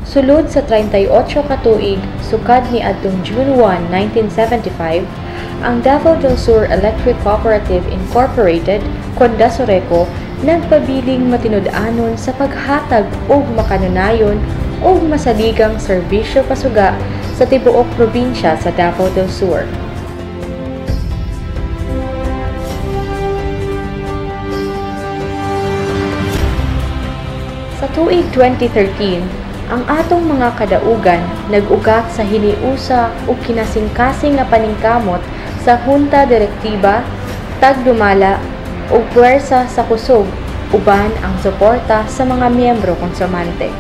Sulod sa 38 ka tuig sukad ni adtong June 1, 1975, ang Davao del Sur Electric Cooperative Incorporated, kon Dasoreco, nagpabiling matinud-anon sa paghatag og makanunayon og masaligang serbisyo pasuga sa tibuok probinsya sa Davao del Sur. Sa tuig 2013, ang atong mga kadaugan nag-ugat sa hiniusa ug kinasing-kasing nga paningkamot sa Junta Direktiba, Tagdumala ug puwersa sa kusog uban ang suporta sa mga miyembro konsumante.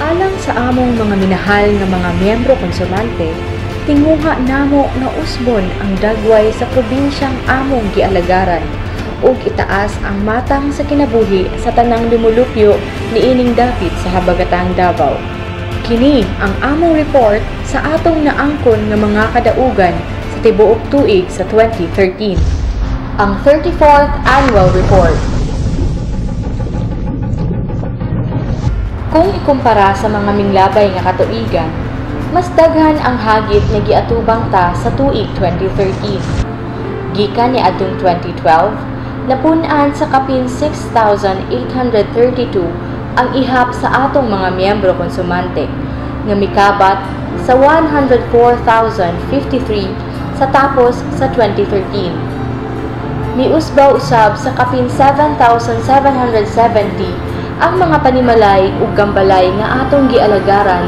Alang sa among mga minahal nga mga miyembro konsumante, tinguha namo nga usbon ang dagway sa probinsyang among gialagaran ug itaas ang matang sa kinabuhi sa tanang lumulupyo niining dapit sa habagatang Davao. Kini ang among report sa atong naangkon nga mga kadaugan sa tibuok tuig sa 2013. Ang 34th Annual Report. Kung ikumpara sa mga minglabay nga katuigan, mas daghan ang hagit nga giatubang ta sa tuig 2013. Gikan ni adtong 2012, napun-an sa kapin 6,832 ang ihap sa atong mga miyembro konsumante, nga mikabat sa 104,053 sa tapos sa 2013. Miusbaw usab sa kapin 7,770 ang mga panimalay ug gambalay nga atong gialagaran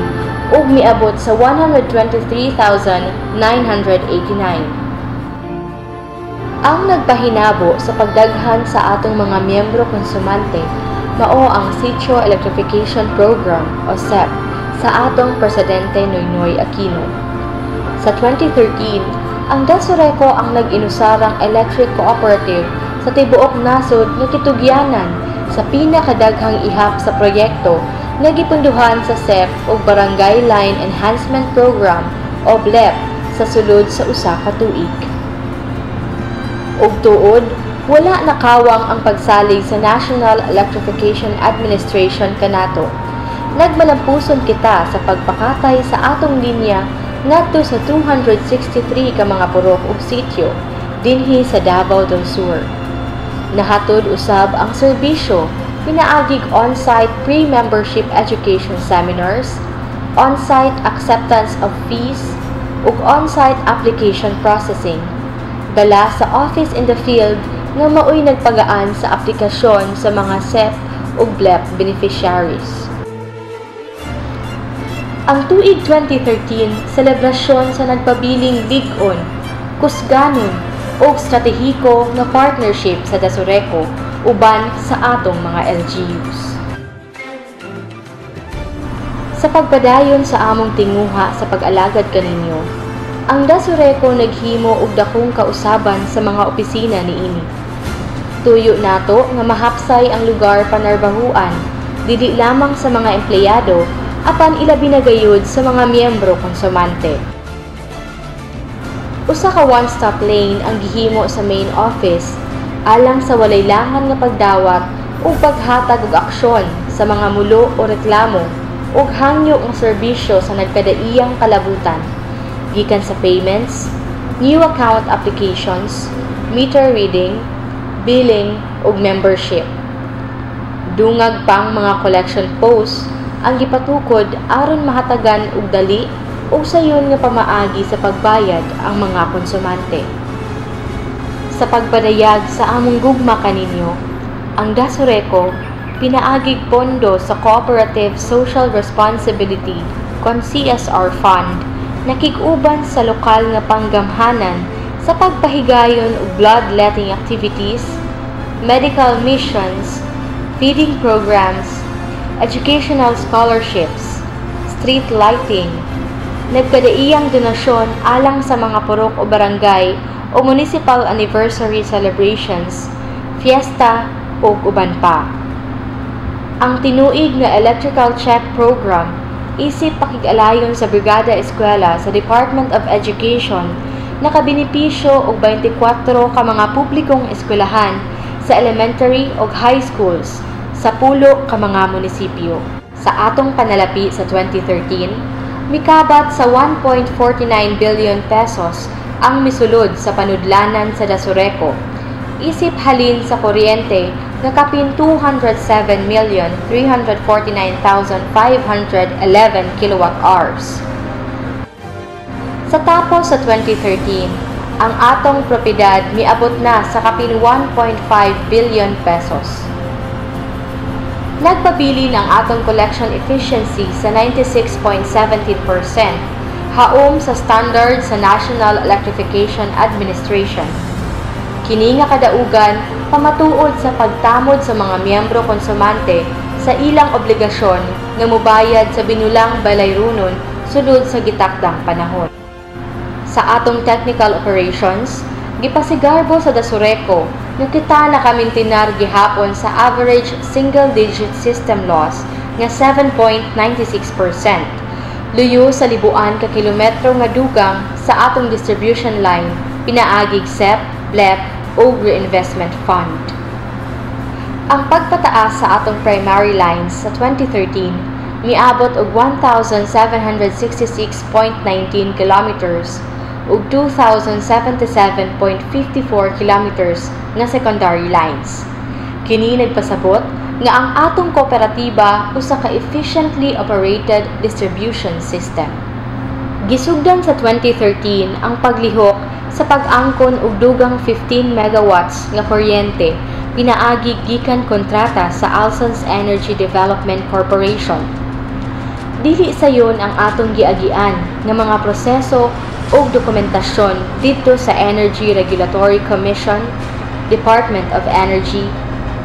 ug miabot sa 123,989. Ang nagpahinabo sa pagdaghan sa atong mga miyembro konsumante mao ang Sitio Electrification Program o SEP sa atong Presidente Noynoy Aquino. Sa 2013, ang Dasoreco ang nag-inusarang electric cooperative sa tibuok nasod nga kitugyanan sa pinakadaghang ihap sa proyekto nga gipunduhan sa SEP o Barangay Line Enhancement Program o BLEP sa sulod sa usa ka tuig. Ug tuod, wala nakawang ang pagsalig sa National Electrification Administration kanato. Nagmalampuson kita sa pagpakatay sa atong linya ngadto sa 263 ka mga purok ug sitio dinhi sa Davao del Sur. Nahatod usab ang serbisyo pinaagig on-site pre-membership education seminars, on-site acceptance of fees, ug on-site application processing. Dala sa Office in the Field nga maoy nagpagaan sa aplikasyon sa mga SEP ug BLEP beneficiaries. Ang tuig 2013, selebrasyon sa nagpabiling lig-on, kusganon ug stratehiko nga partnership sa Dasoreco uban sa atong mga LGUs. Sa pagpadayon sa among tinguha sa pag-alagad kaninyo, ang Dasoreco naghimo og dakong kausaban sa mga opisina niini. Tuyo nato nga mahapsay ang lugar panarbahuan dili lamang sa mga empleyado apan ilabi na gayud sa mga miyembro konsumante. Usa ka one-stop lane ang gihimo sa main office alang sa walay langan nga pagdawat ug paghatag og aksyon sa mga mulo o reklamo ug hangyo nga serbisyo sa nagkadaiyang kalabutan gikan sa payments, new account applications, meter reading, billing ug membership. Dungag pang mga collection posts ang gipatukod aron mahatagan og dali ug sayon nga pamaagi sa pagbayad ang mga konsumante. Sa pagpadayag sa among gugma kaninyo, ang Dasoreco pinaagig pondo sa Cooperative Social Responsibility kon CSR Fund nakig-uban sa lokal nga panggamhanan sa pagpahigayon og bloodletting activities, medical missions, feeding programs, educational scholarships, street lighting, nagkadaiyang donasyon alang sa mga purok o barangay o municipal anniversary celebrations, fiesta ug uban pa. Ang tinuig nga electrical check program isip pakig-alayon sa Brigada Eskwela sa Department of Education nakabinipisyo og 24 ka mga publikong eskwelahan sa elementary ug high schools sa 10 ka mga munisipyo. Sa atong panalapi sa 2013, mikabat sa 1.49 billion pesos ang misulod sa panudlanan sa Dasureco, isip halin sa kuryente nga kapin 207,349,511 kilowatt-hours. Sa tapos sa 2013, ang atong propiedad miabot na sa kapin 1.5 billion pesos. Nagpabilin ang atong collection efficiency sa 96.17%, haom sa standard sa National Electrification Administration. Kini nga kadaugan pamatuod sa pagtamod sa mga miyembro konsumante sa ilang obligasyon nga mobayad sa binulang balayrunon sulod sa gitakdang panahon. Sa atong technical operations, gipasigarbo sa Dasureco nga kita nakamintinar gihapon sa average single-digit system loss nga 7.96%. Luyo sa libuan ka kilometro nga dugang sa atong distribution line pinaagig SEP, BLEP o Reinvestment Fund. Ang pagpataas sa atong primary lines sa 2013 miabot og 1,766.19 kilometers ug 2,077.54 kilometers nga secondary lines. Kini nagpasabot nga ang atong kooperatiba usa ka efficiently operated distribution system. Gisugdan sa 2013 ang paglihok sa pag-angkon og dugang 15 megawatts nga kuryente pinaagig gikan kontrata sa Alsons Energy Development Corporation. Dili sayon ang atong giagian nga mga proseso ug dokumentasyon didto sa Energy Regulatory Commission, Department of Energy,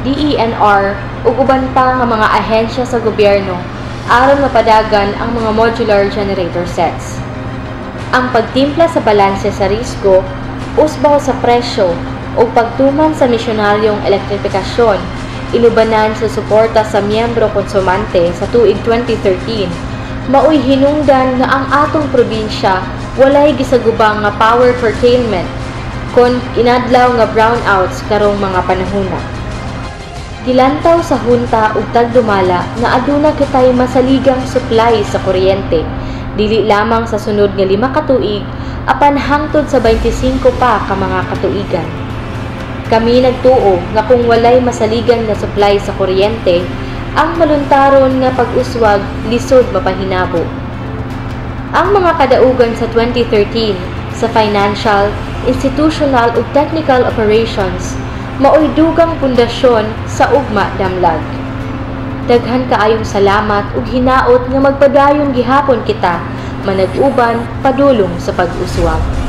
DENR ug uban pa nga mga ahensya sa gobyerno aron mapadagan ang mga modular generator sets. Ang pagtimpla sa balanse sa risko, usbaw sa presyo o pagtuman sa misyonaryong elektrifikasyon, inubanan sa suporta sa miyembro konsumante sa tuig 2013, maoy hinungdan nga ang atong probinsya walay gisagubang nga power curtailment kon inadlaw nga brownouts karong mga panahona. Gilantaw sa hunta ug tagdumala nga aduna kitay masaligang supply sa kuryente, dili lamang sa sunod nga 5 ka tuig apan hangtod sa 25 pa ka mga katuigan. Kami nagtuo nga kung walay masaligan nga supply sa kuryente, ang maluntaron nga pag-uswag lisod mapahinabo. Ang mga kadaugan sa 2013 sa financial, institutional ug technical operations maoy dugang pundasyon sa ugma damlag. Daghan kaayong salamat ug hinaot nga magpadayon gihapon kita manag-uban padulong sa pag-uswag.